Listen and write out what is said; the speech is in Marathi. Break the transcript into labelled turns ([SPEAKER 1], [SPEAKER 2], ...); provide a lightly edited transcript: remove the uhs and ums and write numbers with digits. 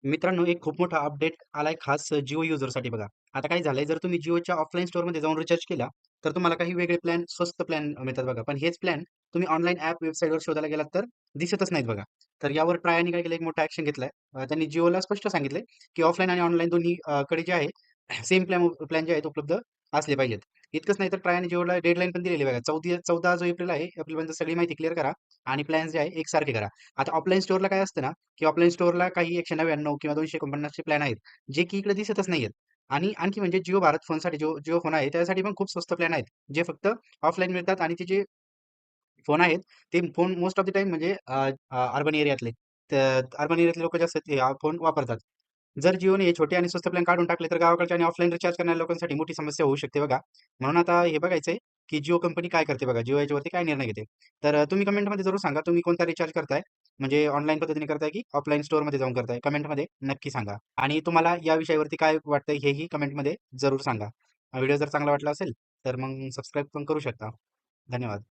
[SPEAKER 1] मित्रांनो, एक खूप मोठा अपडेट आलाय खास जिओ युजरसाठी बघा. आता काय झालंय, जर तुम्ही जिओच्या ऑफलाईन स्टोअरमध्ये जाऊन रिचार्ज केला, तर तुम्हाला काही वेगळे प्लॅन, स्वस्त प्लॅन मिळतात बघा. पण हेच प्लॅन तुम्ही ऑनलाईन ॲप, वेबसाईटवर शोधायला गेलात तर दिसतच नाहीत बघा. तर यावर ट्रायनी काय केलं, एक मोठा ॲक्शन घेतलाय. त्यांनी जिओला स्पष्ट सांगितलंय, की ऑफलाईन आणि ऑनलाईन दोन्ही कडे जे आहे सेम प्लॅन प्लॅन जे आहेत उपलब्ध असले पाहिजेत. इतकंच नाही तर ट्रायने जिओला डेडलाईन पण दिलेली आहे बघा. 14 जो एप्रिल आहे, एप्रिलपर्यंत सगळी माहिती क्लिअर करा आणि प्लॅन्स जे आहे एकसारखे करा. आता ऑफलाईन स्टोअरला काय असतं ना, की ऑफलाईन स्टोअरला काही 199 किंवा 249 चे प्लॅन आहेत, जे की इकडे दिसतच नाहीयेत. आणि आणखी म्हणजे जिओ भारत फोनसाठी जो जिओ फोन आहे, त्यासाठी पण खूप स्वस्त प्लॅन आहेत, जे फक्त ऑफलाईन मिळतात आणि ते जे फोन आहेत, ते phone most of the time म्हणजे अर्बन एरियातले. अर्बन एरियातले लोकं जास्त ते फोन वापरतात. जर जिओने हे छोटे आणि स्वस्त प्लॅन काढून टाकले, तर गावाकडच्या आणि ऑफलाईन रिचार्ज करणाऱ्या लोकांसाठी मोठी समस्या होऊ शकते बघा. म्हणून आता हे बघायचंय, की जिओ कंपनी काय करते बघा. जिओ याच्यावरती काय निर्णय घेते. तर तुम्ही कमेंटमध्ये जरूर सांगा, तुम्ही कोणता रिचार्ज करताय? म्हणजे ऑनलाईन पद्धतीने करताय, की ऑफलाईन स्टोअरमध्ये जाऊन करताय? कमेंटमध्ये नक्की सांगा. आणि तुम्हाला या विषयावरती काय वाटतंय हेही कमेंटमध्ये जरूर सांगा. व्हिडिओ जर चांगला वाटला असेल, तर मग सबस्क्राईब पण करू शकता. धन्यवाद.